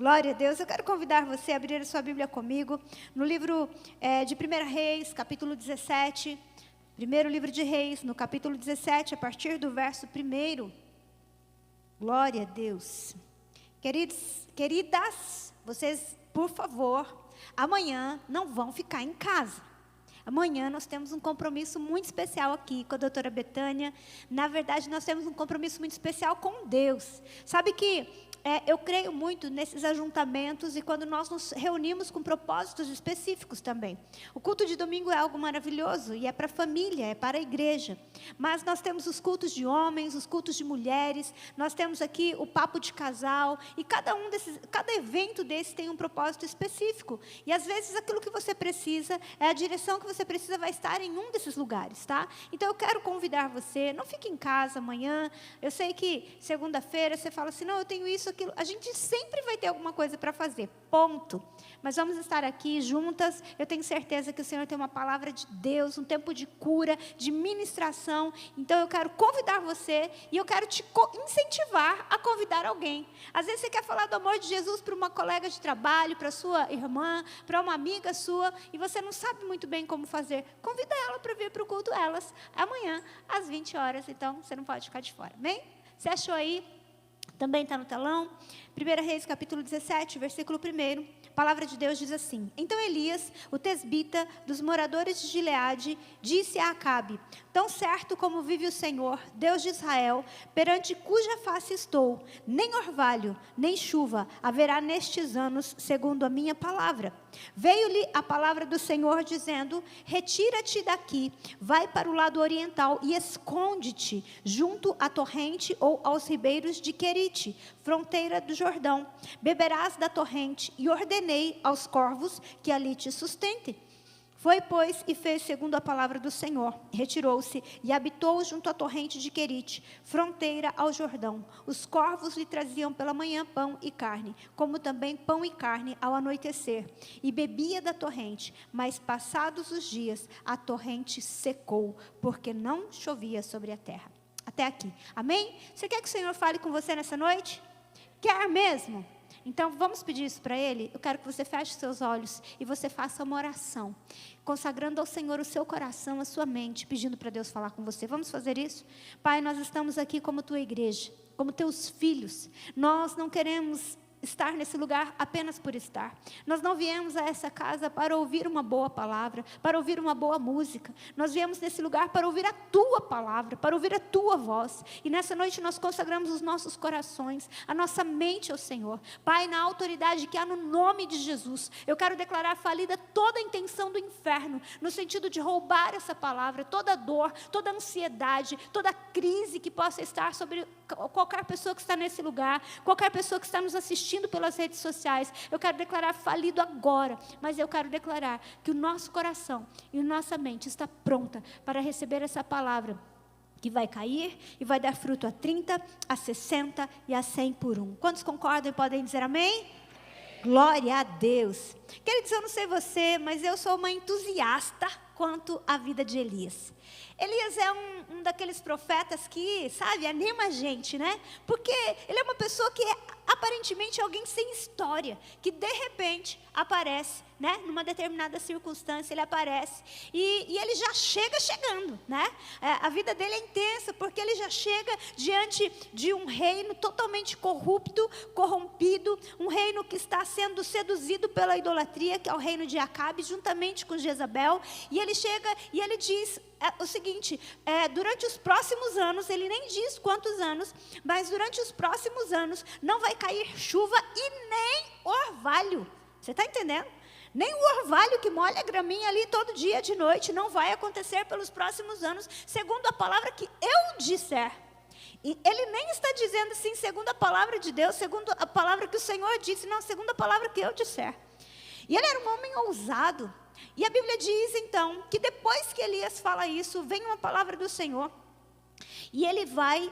Glória a Deus. Eu quero convidar você a abrir a sua Bíblia comigo no livro de 1 Reis, capítulo 17. Primeiro livro de Reis, no capítulo 17, a partir do verso 1. Glória a Deus. Queridas, vocês, por favor, amanhã não vão ficar em casa. Amanhã nós temos um compromisso muito especial aqui com a doutora Betânia. Na verdade, nós temos um compromisso muito especial com Deus. Sabe que eu creio muito nesses ajuntamentos e quando nós nos reunimos com propósitos específicos também. O culto de domingo é algo maravilhoso e é para a família, é para a igreja. Mas nós temos os cultos de homens, os cultos de mulheres, nós temos aqui o papo de casal e cada evento desse tem um propósito específico. E às vezes aquilo que você precisa, a direção que você precisa vai estar em um desses lugares, tá? Então eu quero convidar você, não fique em casa amanhã. Eu sei que segunda-feira você fala assim, não, eu tenho isso, aquilo. A gente sempre vai ter alguma coisa para fazer, ponto. Mas vamos estar aqui juntas. Eu tenho certeza que o Senhor tem uma palavra de Deus, um tempo de cura, de ministração. Então eu quero convidar você e eu quero te incentivar a convidar alguém. Às vezes você quer falar do amor de Jesus para uma colega de trabalho, para sua irmã, para uma amiga sua, e você não sabe muito bem como fazer. Convida ela para vir para o culto elas amanhã às 20 horas. Então você não pode ficar de fora, amém? Você achou aí? Também está no telão. 1 Reis, capítulo 17, versículo 1. A palavra de Deus diz assim: Então Elias, o tesbita dos moradores de Gileade, disse a Acabe: Tão certo como vive o Senhor, Deus de Israel, perante cuja face estou, nem orvalho, nem chuva haverá nestes anos, segundo a minha palavra. Veio-lhe a palavra do Senhor dizendo: Retira-te daqui, vai para o lado oriental e esconde-te junto à torrente ou aos ribeiros de Querite, fronteira do Jordão. Beberás da torrente, e ordenei aos corvos que ali te sustentem. Foi, pois, e fez segundo a palavra do Senhor. Retirou-se e habitou junto à torrente de Querite, fronteira ao Jordão. Os corvos lhe traziam pela manhã pão e carne, como também pão e carne ao anoitecer. E bebia da torrente, mas passados os dias, a torrente secou, porque não chovia sobre a terra. Até aqui, amém? Você quer que o Senhor fale com você nessa noite? Quer mesmo? Então vamos pedir isso para Ele? Eu quero que você feche seus olhos e você faça uma oração, consagrando ao Senhor o seu coração, a sua mente, pedindo para Deus falar com você. Vamos fazer isso? Pai, nós estamos aqui como tua igreja, como teus filhos. Nós não queremos estar nesse lugar apenas por estar. Nós não viemos a essa casa para ouvir uma boa palavra, para ouvir uma boa música. Nós viemos nesse lugar para ouvir a tua palavra, para ouvir a tua voz. E nessa noite nós consagramos os nossos corações, a nossa mente ao Senhor. Pai, na autoridade que há no nome de Jesus, eu quero declarar falida toda a intenção do inferno, no sentido de roubar essa palavra, toda dor, toda ansiedade, toda crise que possa estar sobre qualquer pessoa que está nesse lugar, qualquer pessoa que está nos assistindo pelas redes sociais. Eu quero declarar falido agora, mas eu quero declarar que o nosso coração e a nossa mente está pronta para receber essa palavra que vai cair e vai dar fruto a 30, a 60 e a 100 por um. Quantos concordam e podem dizer amém? Glória a Deus. Queridos, eu não sei você, mas eu sou uma entusiasta quanto à vida de Elias. Elias é um daqueles profetas que, sabe, anima a gente, né? Porque ele é uma pessoa que é aparentemente alguém sem história, que de repente aparece, né? Numa determinada circunstância ele aparece e ele já chega chegando, né? A vida dele é intensa porque ele já chega diante de um reino totalmente corrupto, corrompido, um reino que está sendo seduzido pela idolatria, que é o reino de Acabe, juntamente com Jezabel, e ele chega e ele diz o seguinte: durante os próximos anos, ele nem diz quantos anos, mas durante os próximos anos não vai cair chuva e nem orvalho. Você está entendendo? Nem o orvalho que molha a graminha ali todo dia de noite não vai acontecer pelos próximos anos, segundo a palavra que eu disser. E ele nem está dizendo assim, segundo a palavra de Deus, segundo a palavra que o Senhor disse, não, segundo a palavra que eu disser. E ele era um homem ousado. E a Bíblia diz então, que depois que Elias fala isso, vem uma palavra do Senhor. E ele vai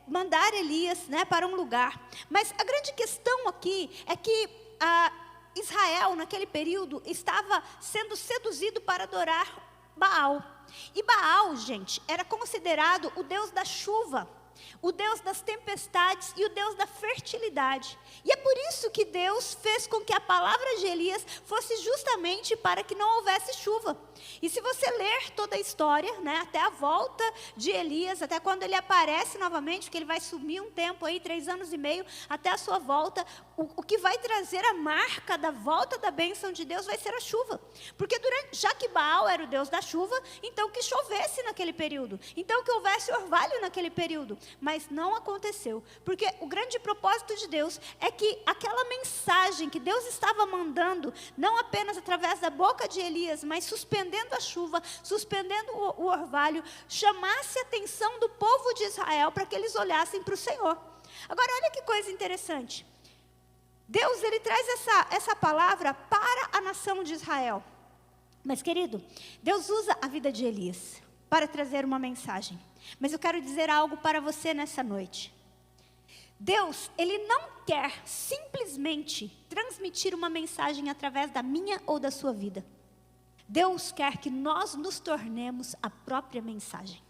mandar Elias, né, para um lugar. Mas a grande questão aqui é que Israel, naquele período, estava sendo seduzido para adorar Baal. E Baal, gente, era considerado o deus da chuva. o Deus das tempestades e o Deus da fertilidade. E é por isso que Deus fez com que a palavra de Elias fosse justamente para que não houvesse chuva. E se você ler toda a história, né, até a volta de Elias, até quando ele aparece novamente, porque ele vai sumir um tempo aí, 3 anos e meio, até a sua volta, o que vai trazer a marca da volta da bênção de Deus vai ser a chuva. Porque já que Baal era o Deus da chuva, então que chovesse naquele período, então que houvesse orvalho naquele período. Mas não aconteceu, porque o grande propósito de Deus é que aquela mensagem que Deus estava mandando, não apenas através da boca de Elias, mas suspendendo a chuva, suspendendo o orvalho, chamasse a atenção do povo de Israel para que eles olhassem para o Senhor. Agora olha que coisa interessante. Deus, ele traz essa palavra para a nação de Israel. Mas querido, Deus usa a vida de Elias para trazer uma mensagem. Mas eu quero dizer algo para você nessa noite. Deus, ele não quer simplesmente transmitir uma mensagem através da minha ou da sua vida. Deus quer que nós nos tornemos a própria mensagem.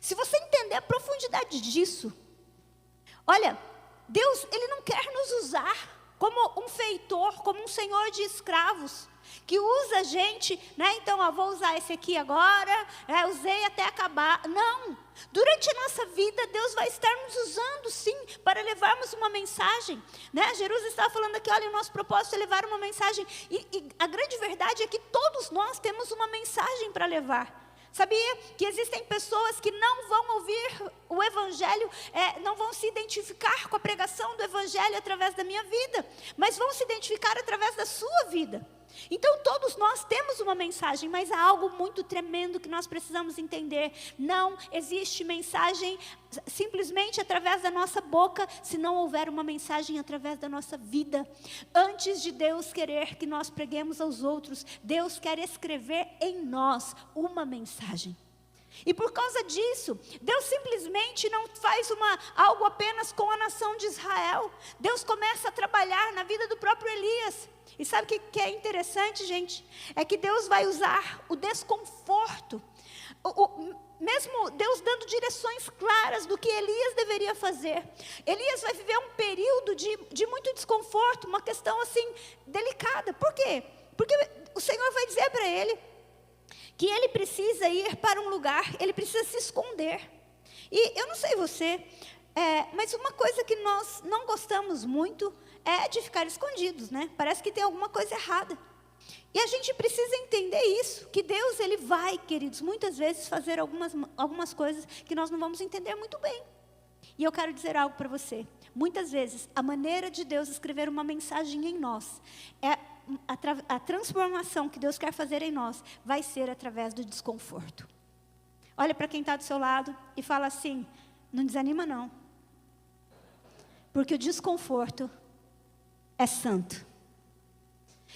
Se você entender a profundidade disso, olha, Deus, ele não quer nos usar como um feitor, como um senhor de escravos, que usa a gente, né? Então, vou usar esse aqui agora, usei até acabar. Não, durante a nossa vida, Deus vai estar nos usando, sim, para levarmos uma mensagem, né? Jerusa estava falando aqui, olha, o nosso propósito é levar uma mensagem, e a grande verdade é que todos nós temos uma mensagem para levar. Sabia que existem pessoas que não vão ouvir o Evangelho, não vão se identificar com a pregação do Evangelho através da minha vida, mas vão se identificar através da sua vida. Então todos nós temos uma mensagem, mas há algo muito tremendo que nós precisamos entender. Não existe mensagem simplesmente através da nossa boca, se não houver uma mensagem através da nossa vida. Antes de Deus querer que nós preguemos aos outros, Deus quer escrever em nós uma mensagem. E por causa disso, Deus simplesmente não faz algo apenas com a nação de Israel. Deus começa a trabalhar na vida do próprio Elias. E sabe o que é interessante, gente? É que Deus vai usar o desconforto, mesmo Deus dando direções claras do que Elias deveria fazer. Elias vai viver um período de muito desconforto, uma questão assim delicada. Por quê? Porque o Senhor vai dizer para ele que ele precisa ir para um lugar, ele precisa se esconder. E eu não sei você, mas uma coisa que nós não gostamos muito é de ficar escondidos, né? Parece que tem alguma coisa errada. E a gente precisa entender isso, que Deus, ele vai, queridos, muitas vezes fazer algumas coisas que nós não vamos entender muito bem. E eu quero dizer algo para você. Muitas vezes, a maneira de Deus escrever uma mensagem em nós, a transformação que Deus quer fazer em nós, vai ser através do desconforto. Olha para quem está do seu lado e fala assim, não desanima não. Porque o desconforto é santo.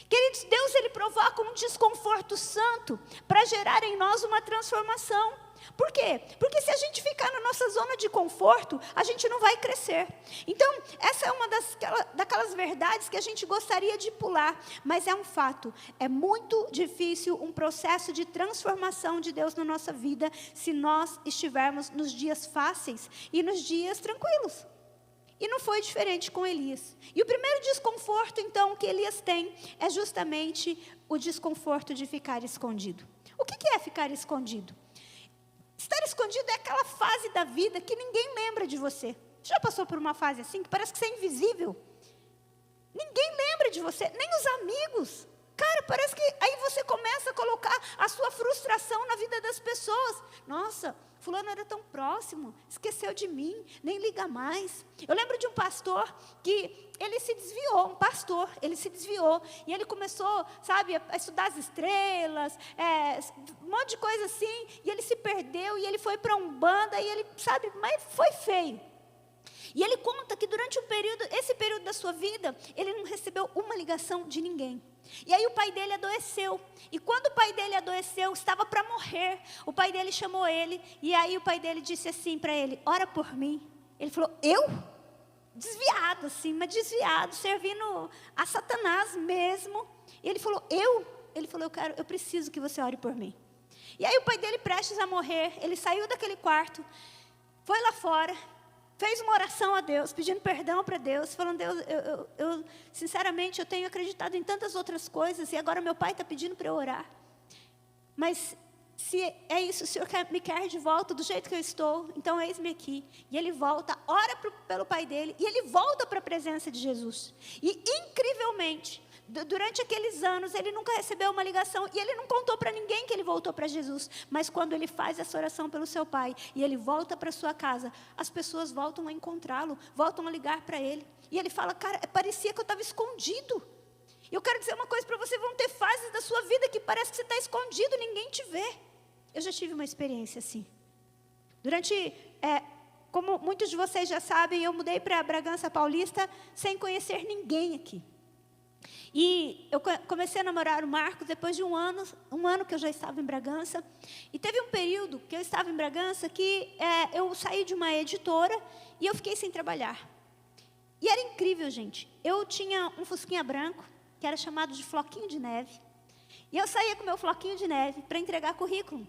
Queridos, Deus, ele provoca um desconforto santo para gerar em nós uma transformação. Por quê? Porque se a gente ficar na nossa zona de conforto, a gente não vai crescer. Então, essa é uma daquelas verdades que a gente gostaria de pular, mas é um fato. É muito difícil um processo de transformação de Deus na nossa vida, se nós estivermos nos dias fáceis e nos dias tranquilos. E não foi diferente com Elias. E o primeiro desconforto, então, que Elias tem, é justamente o desconforto de ficar escondido. O que é ficar escondido? Estar escondido é aquela fase da vida que ninguém lembra de você. Já passou por uma fase assim, que parece que você é invisível? Ninguém lembra de você, nem os amigos. Cara, parece que aí você começa a colocar a sua frustração na vida das pessoas. Nossa, fulano era tão próximo, esqueceu de mim, nem liga mais. Eu lembro de um pastor que ele se desviou, ele se desviou. E ele começou, sabe, a estudar as estrelas, um monte de coisa assim. E ele se perdeu, e ele foi para Umbanda, e ele, sabe, mas foi feio. E ele conta que durante esse período da sua vida, ele não recebeu uma ligação de ninguém. E aí o pai dele adoeceu. E quando o pai dele adoeceu, estava para morrer. O pai dele chamou ele. E aí o pai dele disse assim para ele, ora por mim. Ele falou, eu? Desviado assim, mas desviado, servindo a Satanás mesmo. E ele falou, eu? Ele falou, eu preciso que você ore por mim. E aí o pai dele, prestes a morrer, ele saiu daquele quarto. foi lá fora, fez uma oração a Deus, pedindo perdão para Deus, falando: Deus, sinceramente, eu tenho acreditado em tantas outras coisas, e agora meu pai está pedindo para eu orar. Mas se é isso, o Senhor me quer de volta do jeito que eu estou, então eis-me aqui. E ele volta, ora pelo pai dele, e ele volta para a presença de Jesus. E incrivelmente, durante aqueles anos, ele nunca recebeu uma ligação, e ele não contou para ninguém que ele voltou para Jesus. Mas quando ele faz essa oração pelo seu pai, e ele volta para sua casa, as pessoas voltam a encontrá-lo, voltam a ligar para ele. E ele fala: cara, parecia que eu estava escondido. Eu quero dizer uma coisa para você: vão ter fases da sua vida que parece que você está escondido, ninguém te vê. Eu já tive uma experiência assim. Como muitos de vocês já sabem, eu mudei para Bragança Paulista sem conhecer ninguém aqui. E eu comecei a namorar o Marcos depois de um ano que eu já estava em Bragança. E teve um período que eu estava em Bragança que eu saí de uma editora e eu fiquei sem trabalhar. E era incrível, gente. Eu tinha um fusquinha branco, que era chamado de floquinho de neve. E eu saía com meu floquinho de neve para entregar currículo.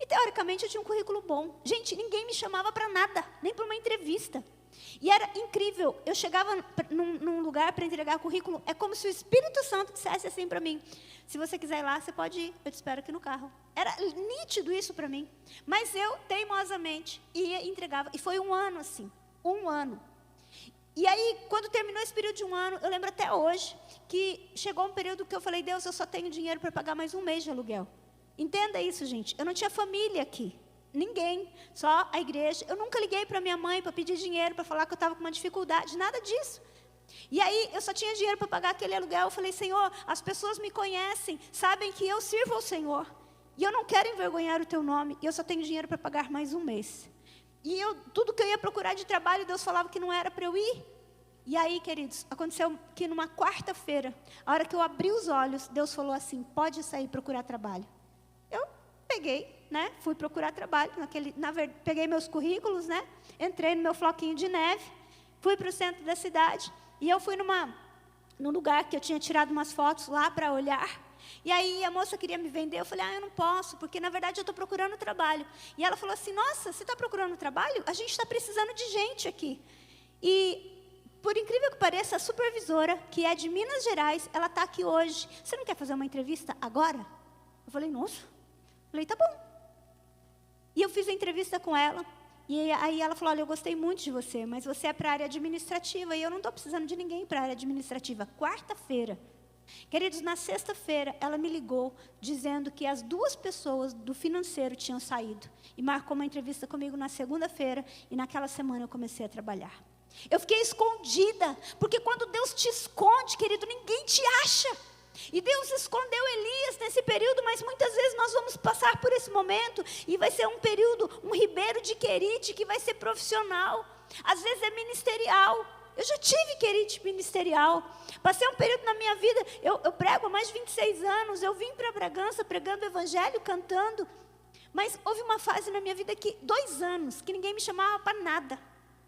E teoricamente eu tinha um currículo bom. Gente, ninguém me chamava para nada, nem para uma entrevista. E era incrível, eu chegava num lugar para entregar currículo, é como se o Espírito Santo dissesse assim para mim: se você quiser ir lá, você pode ir, eu te espero aqui no carro. Era nítido isso para mim. Mas eu, teimosamente, ia e entregava. E foi um ano assim, um ano. E aí, quando terminou esse período de um ano, eu lembro até hoje, que chegou um período que eu falei: Deus, eu só tenho dinheiro para pagar mais um mês de aluguel. Entenda isso, gente. Eu não tinha família aqui. Ninguém. Só a igreja. Eu nunca liguei para minha mãe para pedir dinheiro, para falar que eu estava com uma dificuldade. Nada disso. E aí, eu só tinha dinheiro para pagar aquele aluguel. Eu falei: Senhor, as pessoas me conhecem, sabem que eu sirvo ao Senhor. E eu não quero envergonhar o teu nome. E eu só tenho dinheiro para pagar mais um mês. E tudo que eu ia procurar de trabalho, Deus falava que não era para eu ir. E aí, queridos, aconteceu que numa quarta-feira, a hora que eu abri os olhos, Deus falou assim: pode sair procurar trabalho. Eu peguei, né? Fui procurar trabalho. Peguei meus currículos, né? Entrei no meu floquinho de neve, fui para o centro da cidade. E eu fui num lugar que eu tinha tirado umas fotos lá para olhar. E aí a moça queria me vender, eu falei: eu não posso, porque na verdade eu estou procurando trabalho. E ela falou assim: nossa, você está procurando trabalho? A gente está precisando de gente aqui. E por incrível que pareça, a supervisora, que é de Minas Gerais, ela está aqui hoje. Você não quer fazer uma entrevista agora? Eu falei: nossa. Eu falei: tá bom. E eu fiz a entrevista com ela. E aí ela falou: olha, eu gostei muito de você, mas você é para a área administrativa. E eu não estou precisando de ninguém para a área administrativa. Quarta-feira. Queridos, na sexta-feira, ela me ligou dizendo que as 2 pessoas do financeiro tinham saído. E marcou uma entrevista comigo na segunda-feira. E naquela semana eu comecei a trabalhar. Eu fiquei escondida, porque quando Deus te esconde, querido, ninguém te acha. E Deus escondeu Elias nesse período, mas muitas vezes nós vamos passar por esse momento, e vai ser um período, um ribeiro de querite, que vai ser profissional, às vezes é ministerial. Eu já tive querite ministerial, passei um período na minha vida, eu prego há mais de 26 anos, eu vim para Bragança pregando o evangelho, cantando, mas houve uma fase na minha vida que 2 anos, que ninguém me chamava para nada,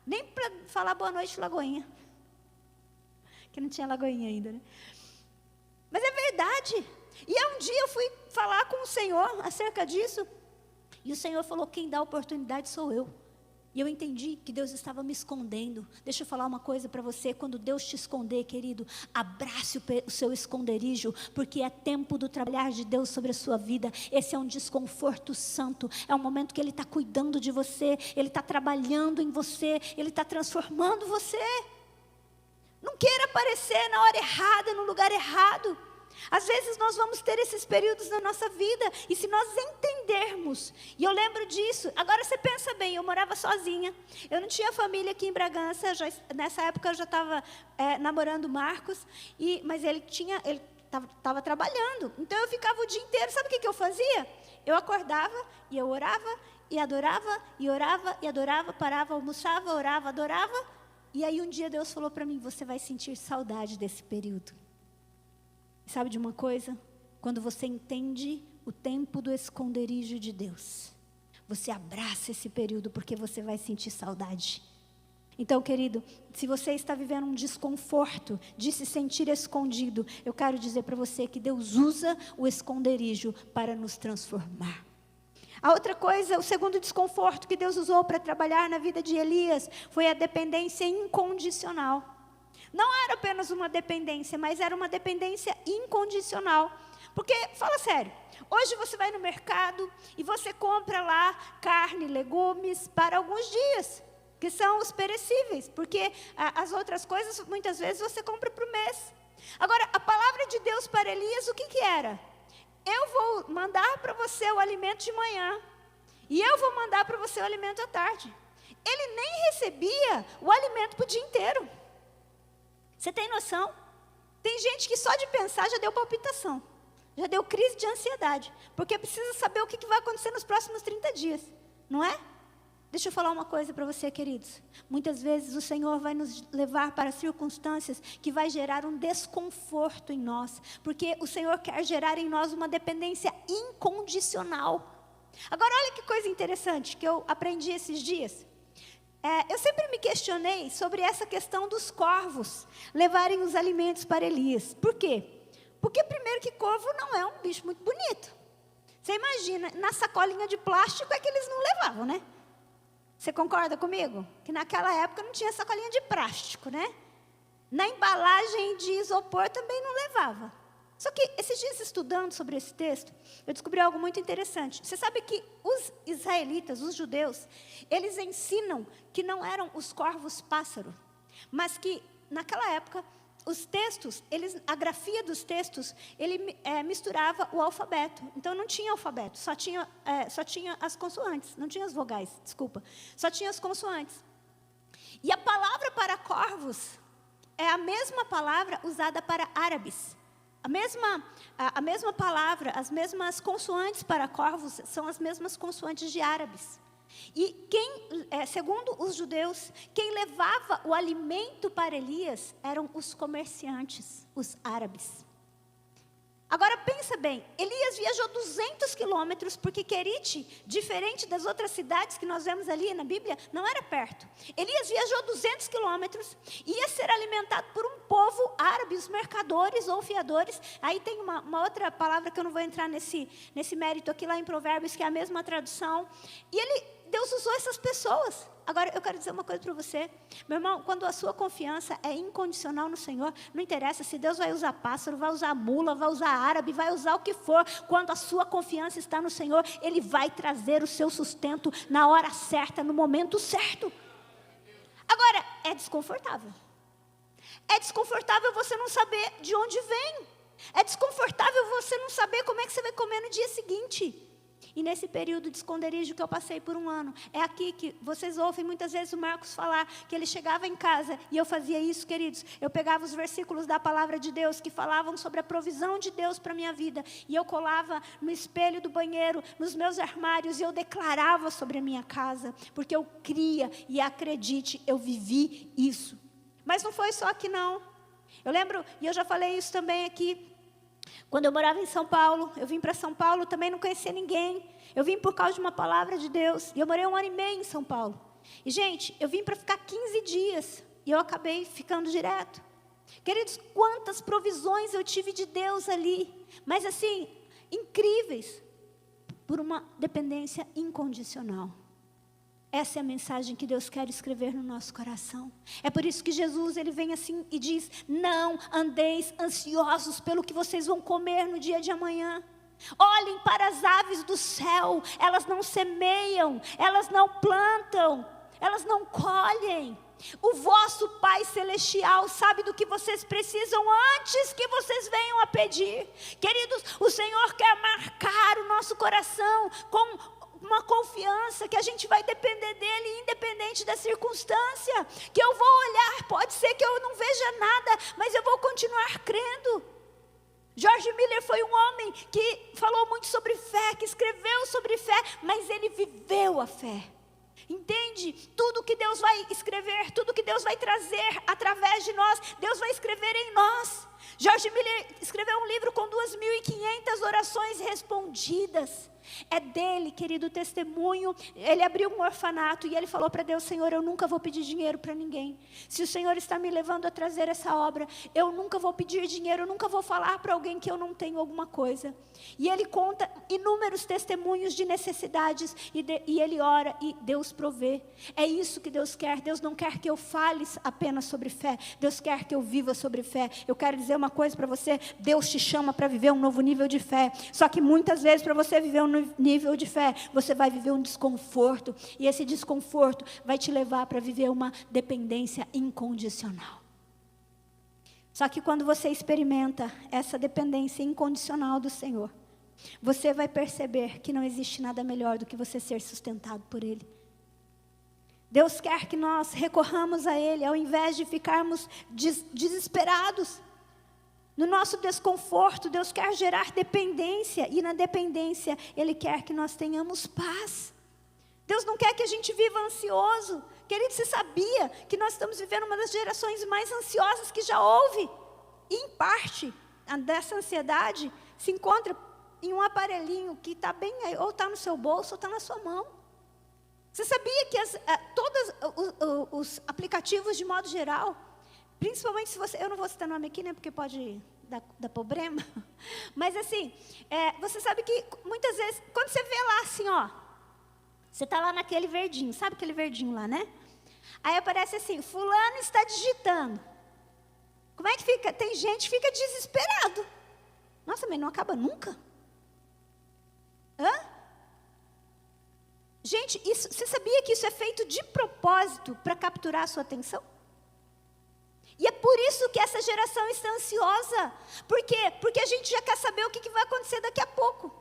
nem para falar boa noite, Lagoinha, que não tinha Lagoinha ainda, né? Mas é verdade. E aí um dia eu fui falar com o Senhor acerca disso, e o Senhor falou: quem dá oportunidade sou eu. E eu entendi que Deus estava me escondendo. Deixa eu falar uma coisa para você: quando Deus te esconder, querido, abrace o seu esconderijo, porque é tempo do trabalhar de Deus sobre a sua vida. Esse é um desconforto santo, é um momento que Ele está cuidando de você, Ele está trabalhando em você, Ele está transformando você. Não queira aparecer na hora errada, no lugar errado. Às vezes nós vamos ter esses períodos na nossa vida, e se nós entendermos, e eu lembro disso, agora você pensa bem, eu morava sozinha, eu não tinha família aqui em Bragança, nessa época eu já estava namorando o Marcos, mas ele estava trabalhando, então eu ficava o dia inteiro, sabe o que eu fazia? Eu acordava, e eu orava, e adorava, e orava, e adorava, parava, almoçava, orava, adorava. E aí um dia Deus falou para mim: você vai sentir saudade desse período. E sabe de uma coisa? Quando você entende o tempo do esconderijo de Deus, você abraça esse período, porque você vai sentir saudade. Então, querido, se você está vivendo um desconforto de se sentir escondido, eu quero dizer para você que Deus usa o esconderijo para nos transformar. A outra coisa, o segundo desconforto que Deus usou para trabalhar na vida de Elias foi a dependência incondicional. Não era apenas uma dependência, mas era uma dependência incondicional. Porque, fala sério, hoje você vai no mercado e você compra lá carne, legumes para alguns dias, que são os perecíveis, porque as outras coisas muitas vezes você compra para o mês. Agora, a palavra de Deus para Elias, o que era? Eu vou mandar para você o alimento de manhã, e eu vou mandar para você o alimento à tarde. Ele nem recebia o alimento para o dia inteiro. Você tem noção? Tem gente que só de pensar já deu palpitação, já deu crise de ansiedade, porque precisa saber o que vai acontecer nos próximos 30 dias, não é? Deixa eu falar uma coisa para você, queridos. Muitas vezes o Senhor vai nos levar para circunstâncias que vai gerar um desconforto em nós, porque o Senhor quer gerar em nós uma dependência incondicional. Agora, olha que coisa interessante que eu aprendi esses dias. Eu sempre me questionei sobre essa questão dos corvos levarem os alimentos para Elias. Por quê? Porque primeiro que corvo não é um bicho muito bonito. Você imagina, na sacolinha de plástico é que eles não levavam, né? Você concorda comigo? Que naquela época não tinha sacolinha de plástico, né? Na embalagem de isopor também não levava. Só que esses dias estudando sobre esse texto, eu descobri algo muito interessante. Você sabe que os israelitas, os judeus, eles ensinam que não eram os corvos pássaro, mas que naquela época os textos, a grafia dos textos, ele misturava o alfabeto. Então não tinha alfabeto, só tinha as consoantes, não tinha as vogais, desculpa. Só tinha as consoantes. E a palavra para corvos é a mesma palavra usada para árabes. A mesma palavra, as mesmas consoantes para corvos são as mesmas consoantes de árabes. E segundo os judeus, quem levava o alimento para Elias eram os comerciantes, os árabes. Agora pensa bem, Elias viajou 200 quilômetros, porque Querite, diferente das outras cidades que nós vemos ali na Bíblia, não era perto. Elias viajou 200 quilômetros, ia ser alimentado por um povo árabe, os mercadores ou fiadores. Aí tem uma outra palavra que eu não vou entrar nesse mérito aqui lá em Provérbios, que é a mesma tradução. E Deus usou essas pessoas. Agora, eu quero dizer uma coisa para você. Meu irmão, quando a sua confiança é incondicional no Senhor, não interessa se Deus vai usar pássaro, vai usar mula, vai usar árabe, vai usar o que for. Quando a sua confiança está no Senhor, Ele vai trazer o seu sustento na hora certa, no momento certo. Agora, é desconfortável. É desconfortável você não saber de onde vem. É desconfortável você não saber como é que você vai comer no dia seguinte. E nesse período de esconderijo que eu passei por um ano, é aqui que vocês ouvem muitas vezes o Marcos falar que ele chegava em casa, e eu fazia isso, queridos. Eu pegava os versículos da palavra de Deus que falavam sobre a provisão de Deus para a minha vida, e eu colava no espelho do banheiro, nos meus armários, e eu declarava sobre a minha casa, porque eu cria, e acredite, eu vivi isso. Mas não foi só aqui não. Eu lembro, e eu já falei isso também aqui, quando eu morava em São Paulo, eu vim para São Paulo, também não conhecia ninguém. Eu vim por causa de uma palavra de Deus. E eu morei 1 ano e meio em São Paulo. E, gente, eu vim para ficar 15 dias. E eu acabei ficando direto. Queridos, quantas provisões eu tive de Deus ali. Mas, assim, incríveis. Por uma dependência incondicional. Essa é a mensagem que Deus quer escrever no nosso coração. É por isso que Jesus, ele vem assim e diz: não andeis ansiosos pelo que vocês vão comer no dia de amanhã. Olhem para as aves do céu, elas não semeiam, elas não plantam, elas não colhem. O vosso Pai Celestial sabe do que vocês precisam antes que vocês venham a pedir. Queridos, o Senhor quer marcar o nosso coração com uma confiança que a gente vai depender dEle, independente da circunstância, que eu vou olhar, pode ser que eu não veja nada, mas eu vou continuar crendo. George Miller foi um homem que falou muito sobre fé, que escreveu sobre fé, mas ele viveu a fé. Entende? Tudo que Deus vai escrever, tudo que Deus vai trazer através de nós, Deus vai escrever em nós. George Miller escreveu um livro com 2.500 orações respondidas. É dele, querido, o testemunho. Ele abriu um orfanato e ele falou para Deus: Senhor, eu nunca vou pedir dinheiro para ninguém. Se o Senhor está me levando a trazer essa obra, eu nunca vou pedir dinheiro, eu nunca vou falar para alguém que eu não tenho alguma coisa. E ele conta inúmeros testemunhos de necessidades e ele ora e Deus provê. É isso que Deus quer. Deus não quer que eu fale apenas sobre fé. Deus quer que eu viva sobre fé. Eu quero dizer uma coisa para você: Deus te chama para viver um novo nível de fé. Só que muitas vezes, para você viver um nível de fé, você vai viver um desconforto. E esse desconforto vai te levar para viver uma dependência incondicional. Só que quando você experimenta essa dependência incondicional do Senhor, você vai perceber que não existe nada melhor do que você ser sustentado por Ele. Deus quer que nós recorramos a Ele, ao invés de ficarmos desesperados. No nosso desconforto, Deus quer gerar dependência, e na dependência, Ele quer que nós tenhamos paz. Deus não quer que a gente viva ansioso. Querido, você sabia que nós estamos vivendo uma das gerações mais ansiosas que já houve? E em parte dessa ansiedade se encontra em um aparelhinho que está bem aí, ou está no seu bolso, ou está na sua mão. Você sabia que todos os aplicativos, de modo geral, principalmente se você, eu não vou citar nome aqui, né, porque pode dar problema, mas assim, você sabe que muitas vezes, quando você vê lá assim, ó, você está lá naquele verdinho, sabe aquele verdinho lá, né? Aí aparece assim: fulano está digitando. Como é que fica? Tem gente que fica desesperado. Nossa, mas não acaba nunca. Hã? Gente, você sabia que isso é feito de propósito para capturar a sua atenção? E é por isso que essa geração está ansiosa. Por quê? Porque a gente já quer saber o que vai acontecer daqui a pouco.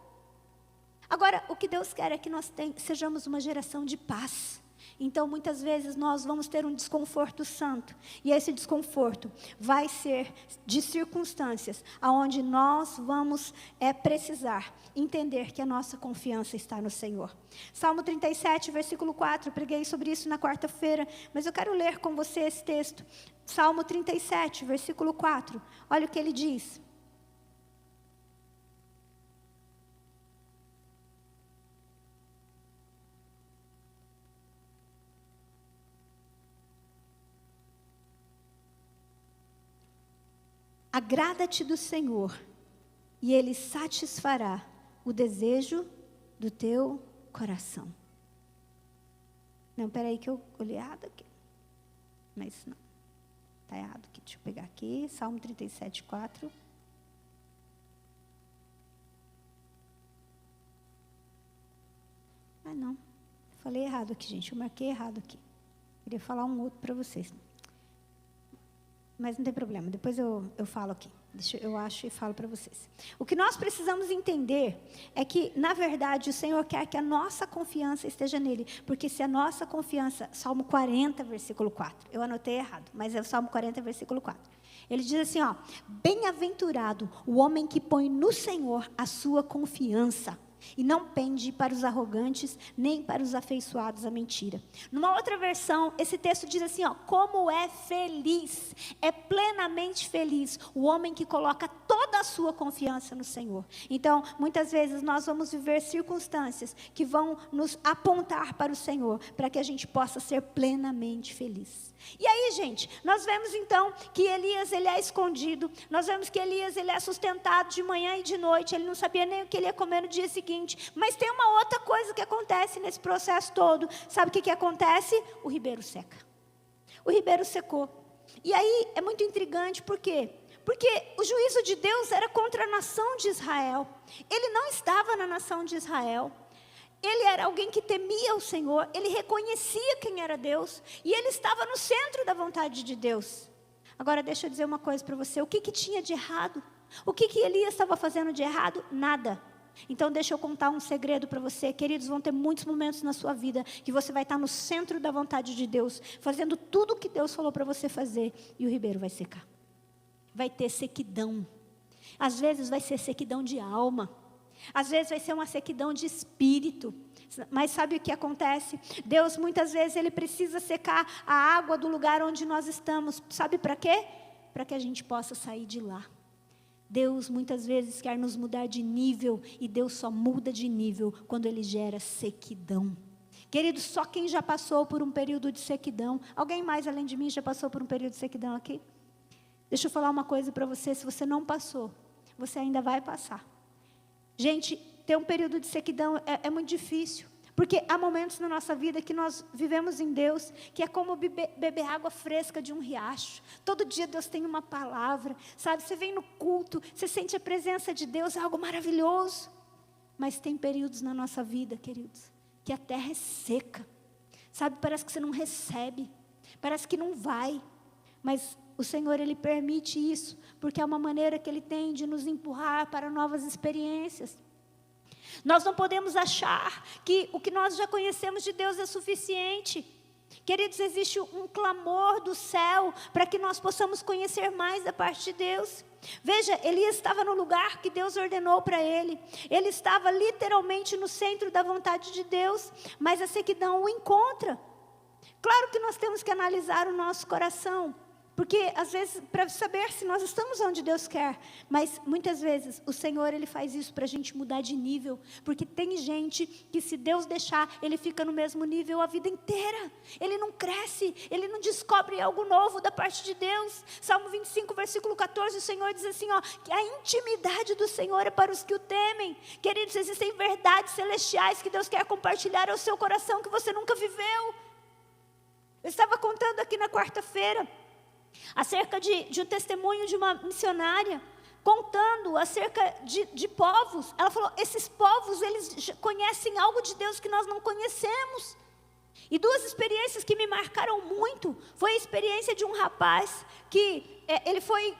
Agora, o que Deus quer é que nós sejamos uma geração de paz. Então, muitas vezes, nós vamos ter um desconforto santo. E esse desconforto vai ser de circunstâncias onde nós vamos precisar entender que a nossa confiança está no Senhor. Salmo 37, versículo 4, eu preguei sobre isso na quarta-feira, mas eu quero ler com você esse texto. Salmo 37, versículo 4, olha o que ele diz. Agrada-te do Senhor, e Ele satisfará o desejo do teu coração. Não, peraí que eu olhei errado aqui. Mas não, está errado aqui. Deixa eu pegar aqui, Salmo 37, 4. Ah, não, falei errado aqui, gente. Eu marquei errado aqui. Queria falar um outro para vocês. Mas não tem problema, depois eu falo aqui. Eu acho e falo para vocês. O que nós precisamos entender é que, na verdade, o Senhor quer que a nossa confiança esteja nele. Porque se a nossa confiança... Salmo 40, versículo 4. Eu anotei errado, mas é o Salmo 40, versículo 4. Ele diz assim, ó: bem-aventurado o homem que põe no Senhor a sua confiança, e não pende para os arrogantes, nem para os afeiçoados à mentira. Numa outra versão, esse texto diz assim, ó: como é feliz, é plenamente feliz o homem que coloca toda a sua confiança no Senhor. Então, muitas vezes nós vamos viver circunstâncias que vão nos apontar para o Senhor, para que a gente possa ser plenamente feliz. E aí, gente, nós vemos então que Elias, ele é escondido. Nós vemos que Elias, ele é sustentado de manhã e de noite. Ele não sabia nem o que ele ia comer no dia seguinte. Mas tem uma outra coisa que acontece nesse processo todo. Sabe o que acontece? O ribeiro seca. O ribeiro secou. E aí é muito intrigante, por quê? Porque o juízo de Deus era contra a nação de Israel. Ele não estava na nação de Israel. Ele era alguém que temia o Senhor, ele reconhecia quem era Deus, e ele estava no centro da vontade de Deus. Agora deixa eu dizer uma coisa para você: o que tinha de errado? O que Elias estava fazendo de errado? Nada. Então deixa eu contar um segredo para você, queridos. Vão ter muitos momentos na sua vida que você vai estar no centro da vontade de Deus, fazendo tudo o que Deus falou para você fazer, e o ribeiro vai secar. Vai ter sequidão. Às vezes vai ser sequidão de alma. Às vezes vai ser uma sequidão de espírito. Mas sabe o que acontece? Deus muitas vezes ele precisa secar a água do lugar onde nós estamos. Sabe para quê? Para que a gente possa sair de lá. Deus muitas vezes quer nos mudar de nível, e Deus só muda de nível quando Ele gera sequidão. Queridos, só quem já passou por um período de sequidão, alguém mais além de mim já passou por um período de sequidão aqui? Deixa eu falar uma coisa para você, se você não passou, você ainda vai passar. Gente, ter um período de sequidão é muito difícil, porque há momentos na nossa vida que nós vivemos em Deus, que é como beber água fresca de um riacho. Todo dia Deus tem uma palavra, sabe? Você vem no culto, você sente a presença de Deus, é algo maravilhoso. Mas tem períodos na nossa vida, queridos, que a terra é seca, sabe? Parece que você não recebe, parece que não vai, mas o Senhor, Ele permite isso, porque é uma maneira que Ele tem de nos empurrar para novas experiências. Nós não podemos achar que o que nós já conhecemos de Deus é suficiente. Queridos, existe um clamor do céu para que nós possamos conhecer mais da parte de Deus. Veja, Elias estava no lugar que Deus ordenou para ele. Ele estava literalmente no centro da vontade de Deus, mas a sequidão o encontra. Claro que nós temos que analisar o nosso coração, porque às vezes, para saber se nós estamos onde Deus quer, mas muitas vezes o Senhor, Ele faz isso para a gente mudar de nível, porque tem gente que, se Deus deixar, ele fica no mesmo nível a vida inteira, ele não cresce, ele não descobre algo novo da parte de Deus. Salmo 25, versículo 14, o Senhor diz assim, que a intimidade do Senhor é para os que o temem. Queridos, existem verdades celestiais que Deus quer compartilhar ao seu coração, que você nunca viveu. Eu estava contando aqui na quarta-feira, acerca de um testemunho de uma missionária, contando acerca de povos. Ela falou, esses povos, eles conhecem algo de Deus que nós não conhecemos. E duas experiências que me marcaram muito, foi a experiência de um rapaz, que ele foi,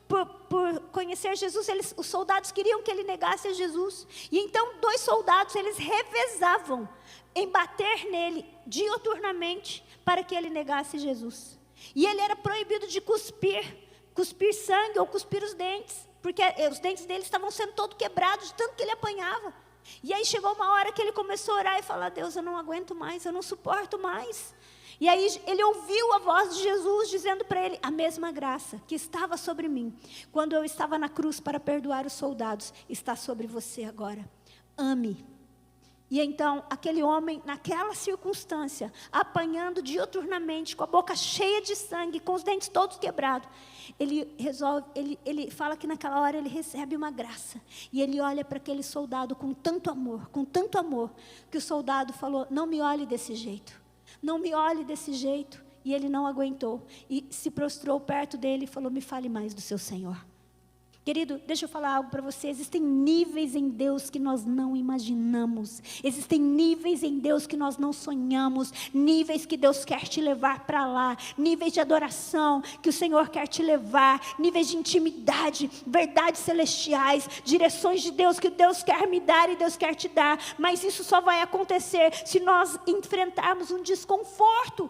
por conhecer Jesus, os soldados queriam que ele negasse a Jesus, e então 2 soldados, eles revezavam em bater nele diuturnamente, para que ele negasse Jesus. E ele era proibido de cuspir sangue ou cuspir os dentes, porque os dentes dele estavam sendo todos quebrados, de tanto que ele apanhava. E aí chegou uma hora que ele começou a orar e falar, Deus, eu não aguento mais, eu não suporto mais. E aí ele ouviu a voz de Jesus dizendo para ele, a mesma graça que estava sobre mim, quando eu estava na cruz para perdoar os soldados, está sobre você agora. Ame. E então, aquele homem, naquela circunstância, apanhando diuturnamente, com a boca cheia de sangue, com os dentes todos quebrados, ele fala que naquela hora ele recebe uma graça. E ele olha para aquele soldado com tanto amor, que o soldado falou, não me olhe desse jeito, não me olhe desse jeito. E ele não aguentou, e se prostrou perto dele e falou, me fale mais do seu Senhor. Querido, deixa eu falar algo para você, existem níveis em Deus que nós não imaginamos, existem níveis em Deus que nós não sonhamos, níveis que Deus quer te levar para lá, níveis de adoração que o Senhor quer te levar, níveis de intimidade, verdades celestiais, direções de Deus que Deus quer me dar e Deus quer te dar, mas isso só vai acontecer se nós enfrentarmos um desconforto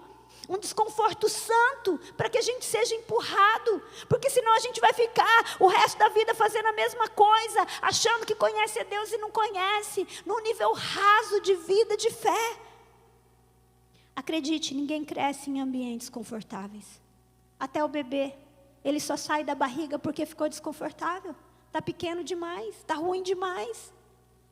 santo, para que a gente seja empurrado, porque senão a gente vai ficar o resto da vida fazendo a mesma coisa, achando que conhece a Deus e não conhece, num nível raso de vida, de fé. Acredite, ninguém cresce em ambientes confortáveis. Até o bebê, ele só sai da barriga porque ficou desconfortável, está pequeno demais, está ruim demais.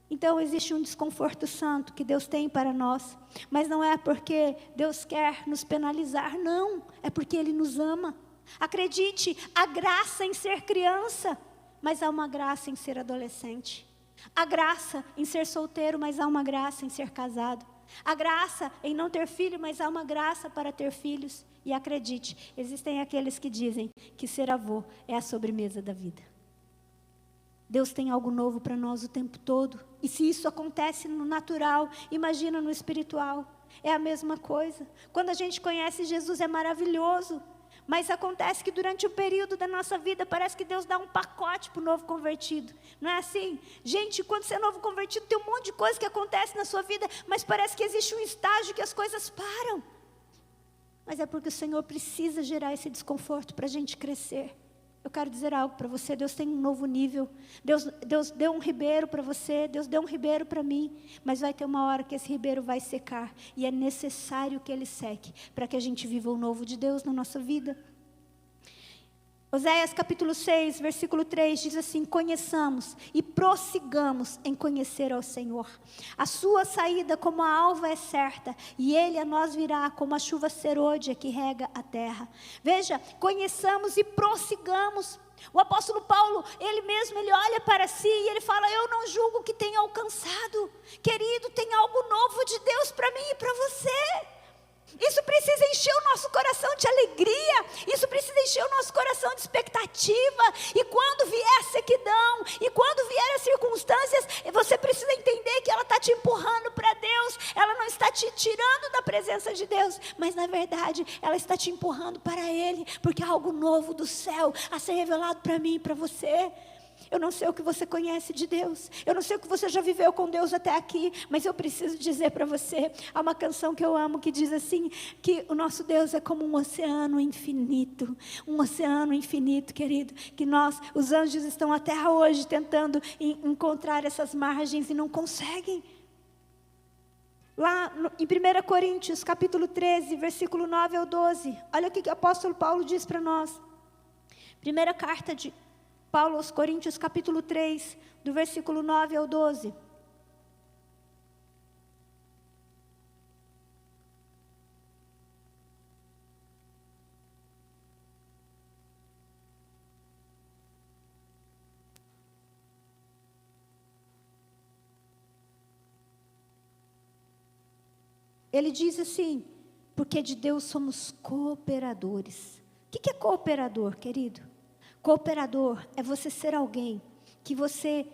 Então existe um desconforto santo que Deus tem para nós, mas não é porque Deus quer nos penalizar, não, é porque Ele nos ama. Acredite, há graça em ser criança, mas há uma graça em ser adolescente. Há graça em ser solteiro, mas há uma graça em ser casado. Há graça em não ter filho, mas há uma graça para ter filhos. E acredite, existem aqueles que dizem que ser avô é a sobremesa da vida. Deus tem algo novo para nós o tempo todo. E se isso acontece no natural, imagina no espiritual. É a mesma coisa. Quando a gente conhece Jesus é maravilhoso. Mas acontece que durante o período da nossa vida, parece que Deus dá um pacote para o novo convertido. Não é assim? Gente, quando você é novo convertido, tem um monte de coisa que acontece na sua vida, mas parece que existe um estágio que as coisas param. Mas é porque o Senhor precisa gerar esse desconforto para a gente crescer. Eu quero dizer algo para você, Deus tem um novo nível, Deus deu um ribeiro para você, Deus deu um ribeiro para mim, mas vai ter uma hora que esse ribeiro vai secar, e é necessário que ele seque, para que a gente viva o novo de Deus na nossa vida. Oséias capítulo 6, versículo 3 diz assim: conheçamos e prossigamos em conhecer ao Senhor. A sua saída como a alva é certa, e ele a nós virá como a chuva serôdia que rega a terra. Veja, conheçamos e prossigamos. O apóstolo Paulo, ele olha para si e ele fala: eu não julgo que tenha alcançado. Querido, tem algo novo de Deus para mim e para você. Isso precisa encher o nosso coração de alegria, isso precisa encher o nosso coração de expectativa. E quando vier a sequidão, e quando vier as circunstâncias, você precisa entender que ela está te empurrando para Deus. Ela não está te tirando da presença de Deus, mas na verdade ela está te empurrando para Ele, porque há algo novo do céu a ser revelado para mim e para você. Eu não sei o que você conhece de Deus, eu não sei o que você já viveu com Deus até aqui, mas eu preciso dizer para você, há uma canção que eu amo que diz assim, que o nosso Deus é como um oceano infinito, querido, que nós, os anjos estão até hoje tentando encontrar essas margens e não conseguem. Lá em 1 Coríntios capítulo 13, versículo 9 ao 12, olha o que o apóstolo Paulo diz para nós. Primeira carta de Paulo aos Coríntios, capítulo 3, do versículo 9 ao 12. Ele diz assim: porque de Deus somos cooperadores. O que é cooperador, querido? Cooperador é você ser alguém que você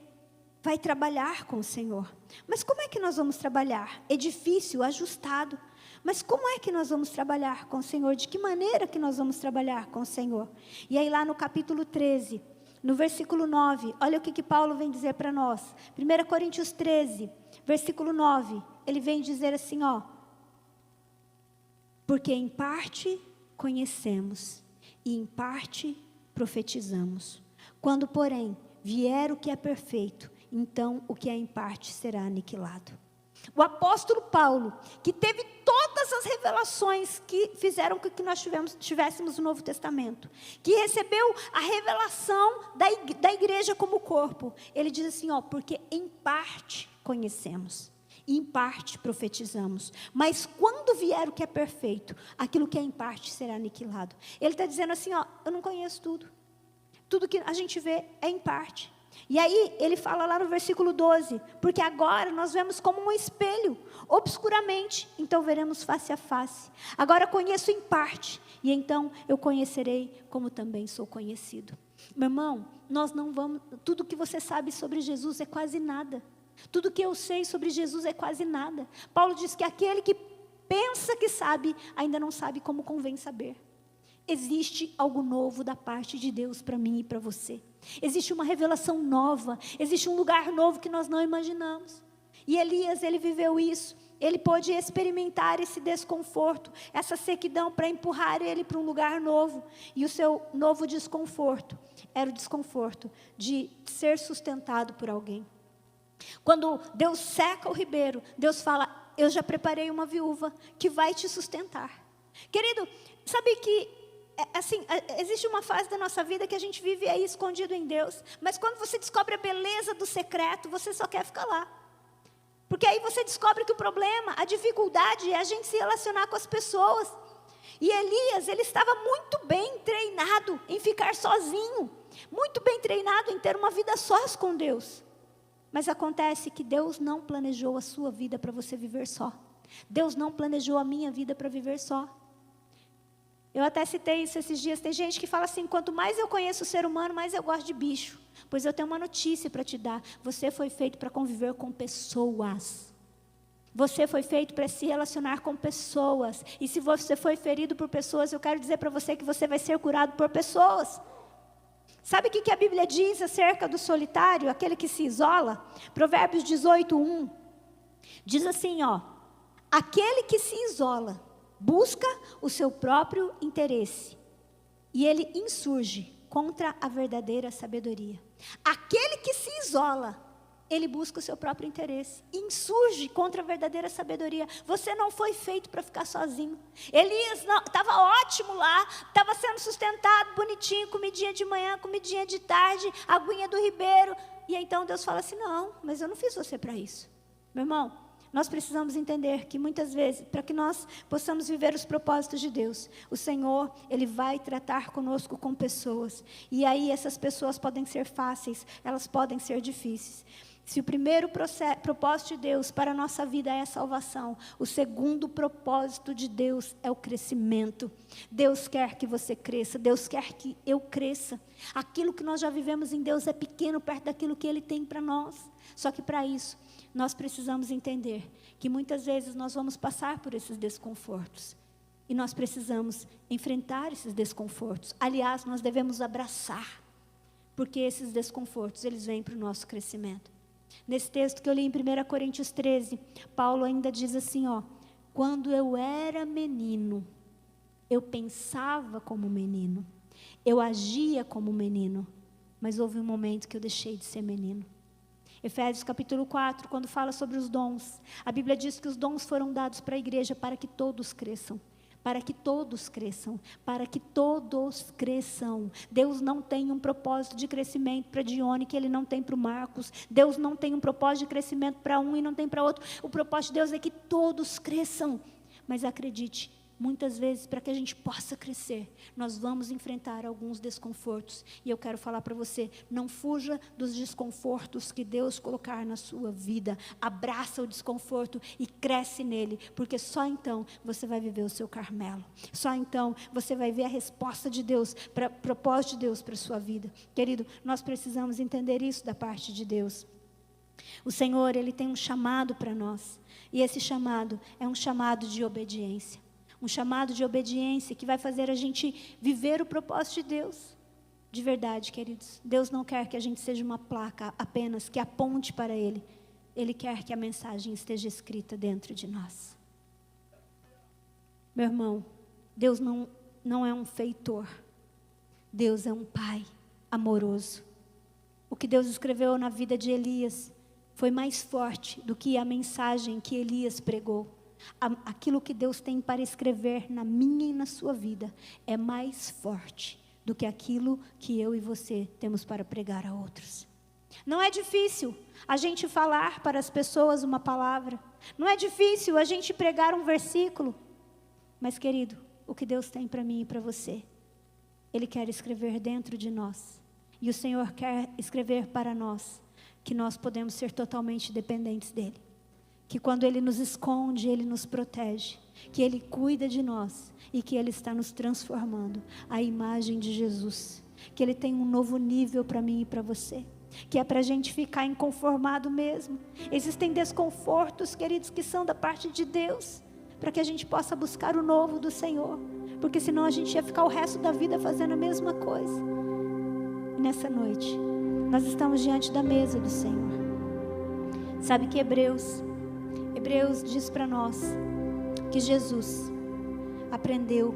vai trabalhar com o Senhor. Mas como é que nós vamos trabalhar? Edifício ajustado. Mas como é que nós vamos trabalhar com o Senhor? De que maneira que nós vamos trabalhar com o Senhor? E aí lá no capítulo 13, no versículo 9, olha o que Paulo vem dizer para nós. 1 Coríntios 13, versículo 9, ele vem dizer assim, ó: porque em parte conhecemos e em parte profetizamos. Quando, porém, vier o que é perfeito, então o que é em parte será aniquilado. O apóstolo Paulo, que teve todas as revelações que fizeram com que nós tivéssemos o Novo Testamento, que recebeu a revelação da igreja como corpo, ele diz assim, ó: porque em parte conhecemos, e em parte profetizamos, mas quando vier o que é perfeito, aquilo que é em parte será aniquilado. Ele está dizendo assim, ó: eu não conheço tudo que a gente vê é em parte. E aí ele fala lá no versículo 12, porque agora nós vemos como um espelho, obscuramente, então veremos face a face. Agora conheço em parte, e então eu conhecerei como também sou conhecido. Meu irmão, nós não vamos, tudo que você sabe sobre Jesus é quase nada. Tudo que eu sei sobre Jesus é quase nada. Paulo diz que aquele que pensa que sabe, ainda não sabe como convém saber. Existe algo novo da parte de Deus para mim e para você. Existe uma revelação nova, existe um lugar novo que nós não imaginamos. E Elias, ele viveu isso. Ele pôde experimentar esse desconforto, essa sequidão para empurrar ele para um lugar novo. E o seu novo desconforto era o desconforto de ser sustentado por alguém. Quando Deus seca o ribeiro, Deus fala: eu já preparei uma viúva que vai te sustentar. Querido, sabe que assim, existe uma fase da nossa vida que a gente vive aí escondido em Deus, mas quando você descobre a beleza do secreto, você só quer ficar lá. Porque aí você descobre que o problema, a dificuldade é a gente se relacionar com as pessoas. E Elias, ele estava muito bem treinado em ficar sozinho, muito bem treinado em ter uma vida sós com Deus. Mas acontece que Deus não planejou a sua vida para você viver só. Deus não planejou a minha vida para viver só. Eu até citei isso esses dias. Tem gente que fala assim: quanto mais eu conheço o ser humano, mais eu gosto de bicho. Pois eu tenho uma notícia para te dar. Você foi feito para conviver com pessoas. Você foi feito para se relacionar com pessoas. E se você foi ferido por pessoas, eu quero dizer para você que você vai ser curado por pessoas. Sabe o que a Bíblia diz acerca do solitário, aquele que se isola? Provérbios 18:1 diz assim, ó: aquele que se isola busca o seu próprio interesse, e ele insurge contra a verdadeira sabedoria. Aquele que se isola ele busca o seu próprio interesse, insurge contra a verdadeira sabedoria. Você não foi feito para ficar sozinho. Elias estava ótimo lá, estava sendo sustentado, bonitinho, comidinha de manhã, comidinha de tarde, aguinha do ribeiro. E então Deus fala assim, não, mas eu não fiz você para isso. Meu irmão, nós precisamos entender que muitas vezes, para que nós possamos viver os propósitos de Deus, o Senhor, Ele vai tratar conosco com pessoas. E aí essas pessoas podem ser fáceis, elas podem ser difíceis. Se o primeiro propósito de Deus para a nossa vida é a salvação, o segundo propósito de Deus é o crescimento. Deus quer que você cresça, Deus quer que eu cresça. Aquilo que nós já vivemos em Deus é pequeno perto daquilo que Ele tem para nós. Só que para isso, nós precisamos entender que muitas vezes nós vamos passar por esses desconfortos. E nós precisamos enfrentar esses desconfortos. Aliás, nós devemos abraçar, porque esses desconfortos, eles vêm para o nosso crescimento. Nesse texto que eu li em 1 Coríntios 13, Paulo ainda diz assim, quando eu era menino, eu pensava como menino, eu agia como menino, mas houve um momento que eu deixei de ser menino. Efésios capítulo 4, quando fala sobre os dons, a Bíblia diz que os dons foram dados para a igreja para que todos cresçam. Para que todos cresçam, para que todos cresçam. Deus não tem um propósito de crescimento para Dione que Ele não tem para o Marcos. Deus não tem um propósito de crescimento para um e não tem para outro. O propósito de Deus é que todos cresçam. Mas acredite, muitas vezes para que a gente possa crescer, nós vamos enfrentar alguns desconfortos. E eu quero falar para você, não fuja dos desconfortos que Deus colocar na sua vida. Abraça o desconforto e cresce nele, porque só então você vai viver o seu Carmelo. Só então você vai ver a resposta de Deus, para o propósito de Deus para a sua vida. Querido, nós precisamos entender isso da parte de Deus. O Senhor, Ele tem um chamado para nós. E esse chamado é um chamado de obediência. Um chamado de obediência que vai fazer a gente viver o propósito de Deus. De verdade, queridos. Deus não quer que a gente seja uma placa apenas que aponte para Ele. Ele quer que a mensagem esteja escrita dentro de nós. Meu irmão, Deus não é um feitor. Deus é um Pai amoroso. O que Deus escreveu na vida de Elias foi mais forte do que a mensagem que Elias pregou. Aquilo que Deus tem para escrever na minha e na sua vida é mais forte do que aquilo que eu e você temos para pregar a outros. Não é difícil a gente falar para as pessoas uma palavra. Não é difícil a gente pregar um versículo. Mas, querido, o que Deus tem para mim e para você, Ele quer escrever dentro de nós. E o Senhor quer escrever para nós que nós podemos ser totalmente dependentes dEle. Que quando Ele nos esconde, Ele nos protege, que Ele cuida de nós e que Ele está nos transformando à imagem de Jesus, que Ele tem um novo nível para mim e para você, que é para a gente ficar inconformado mesmo. Existem desconfortos, queridos, que são da parte de Deus, para que a gente possa buscar o novo do Senhor, porque senão a gente ia ficar o resto da vida fazendo a mesma coisa. E nessa noite, nós estamos diante da mesa do Senhor. Sabe que Hebreus diz para nós que Jesus aprendeu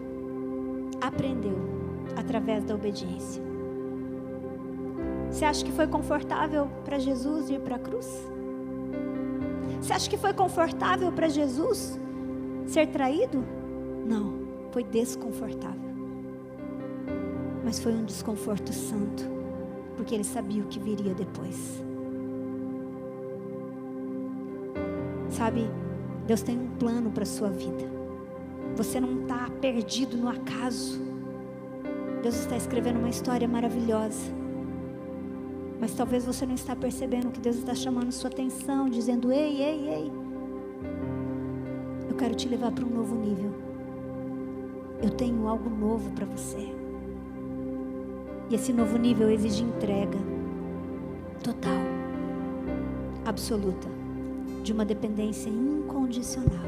através da obediência. Você acha que foi confortável para Jesus ir para a cruz? Você acha que foi confortável para Jesus ser traído? Não, foi desconfortável. Mas foi um desconforto santo, porque Ele sabia o que viria depois. Sabe, Deus tem um plano para a sua vida. Você não está perdido no acaso. Deus está escrevendo uma história maravilhosa. Mas talvez você não está percebendo que Deus está chamando sua atenção, dizendo, ei, eu quero te levar para um novo nível. Eu tenho algo novo para você. E esse novo nível exige entrega total, absoluta, de uma dependência incondicional.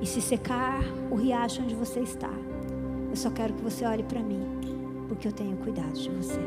E se secar o riacho onde você está, eu só quero que você olhe para mim, porque eu tenho cuidado de você.